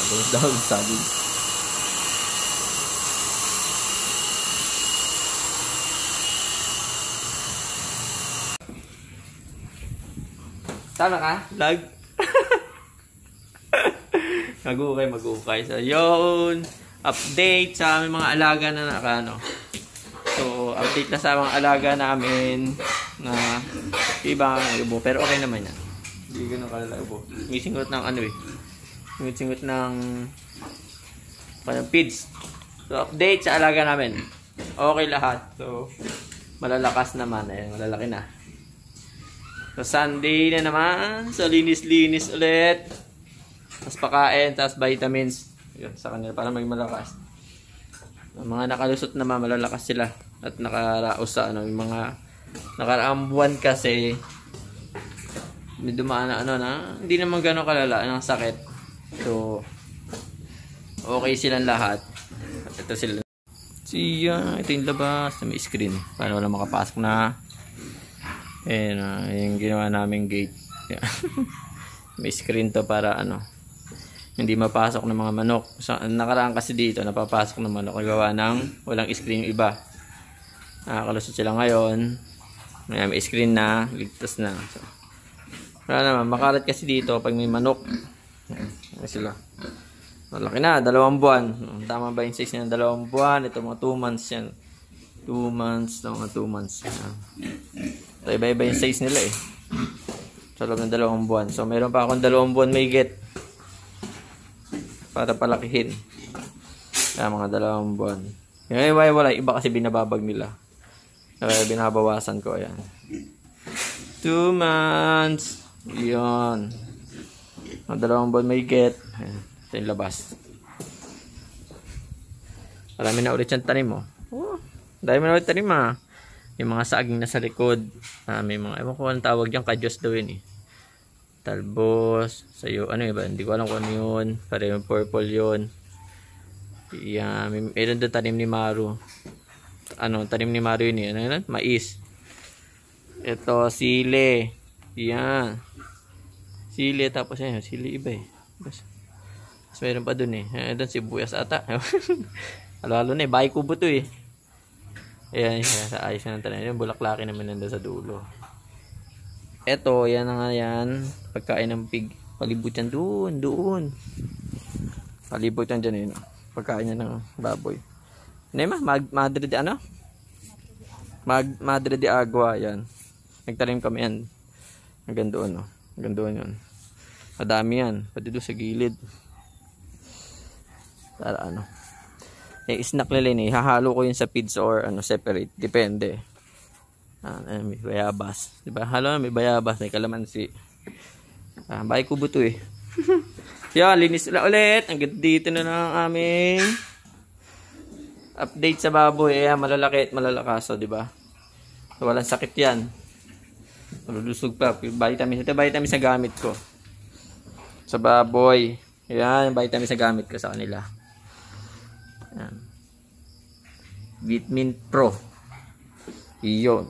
Tapos dahon saging. Tama ka? Lag? Mag-ukay. So, yun. Update sa aming mga alaga na nakano. So, update na sa mga alaga namin na ibang ubo. Pero okay naman yan. Hindi ganun kalala ubo. May singot ng ano eh. May singot ng feeds. So, update sa alaga namin. Okay lahat. So, malalakas naman. Ayan, malalaki na. So, Sunday na naman. So, linis-linis ulit. Tapos pakain, tapos vitamins. Yun, sa kanila para maging malakas. Mga nakalusot naman, malalakas sila. At nakaraos sa ano, yung mga nakaraang buwan kasi may dumaan na ano na, hindi naman gano'ng kalala ng sakit. So, okay silang lahat. At ito sila. Siya, ito yung labas na may screen. Para wala makapasok na. Ayan, yung ginawa naming gate. Yeah. May screen to para ano, hindi mapasok ng mga manok. So, nakaraan kasi dito, napapasok ng manok. Gawa ng walang screen yung iba. Nakalusot sila ngayon. May screen na, ligtas na. So, wala naman, makalat kasi dito pag may manok. Ayan sila. Malaki na, 2 buwan. Tama ba yung size niya ng 2 buwan? Ito mga 2 months yan. 2 months, ito mga 2 months. So, iba-iba yung size nila eh. Sa loob ng 2 buwan. So, meron pa akong 2 buwan may get. Para palakihin. Kaya mga 2 buwan. Yung wala. Iba kasi binababag nila. Kaya binabawasan ko. Ayan. 2 months. Yun. Mga 2 buwan may get. Ayan. Ito yung labas. Marami na ulit yung tanim mo. Oh, dahil mo na ulit tanim ah. Yung mga saging na sa likod. May mga, ewan ko anong tawag dyan, kadyos daw yun eh. Talbos. Sayo, ano yun ba? Hindi ko alam kung ano yun. Parang yung purple yun. Yeah, meron doon tanim ni Maru. Ano, tanim ni Maru yun eh. Ano yun? Mais. Ito, sili. Yan. Sili, tapos yan. Sili iba eh. Tapos meron pa doon eh. Doon sibuyas ata. Halo-halo na eh. Bahay kubo to eh. Ayan, sa ayos na ng tanim. Yung bulaklaki naman nandun sa dulo. Eto, yan na nga yan. Pagkain ng pig. Palibot yan doon. Palibot yan dyan yun. Pagkain yan ng baboy. Ano ma? Madre de ano? Madre de agua. Yan. Nagtanim kami yan. Hanggang doon, no? Hanggang doon yun. Madami yan. Pati doon sa gilid. Para ano? Snack nila yun eh. Hahalo ko yun sa feeds or ano, separate. Depende. May bayabas. Diba? Halo, may bayabas. May kalamansi. Bahay kubo to eh. Yan, linis ulit. Hanggang dito na ng aming update sa baboy. Ayan, malalaki at malalakas. So, diba? So, walang sakit yan. Malulusog pa. Vitamins. Ito vitamins na gamit ko. Sa baboy. Ayan, vitamins na gamit ko sa kanila. Ayan. Vitamin Pro. Iyon.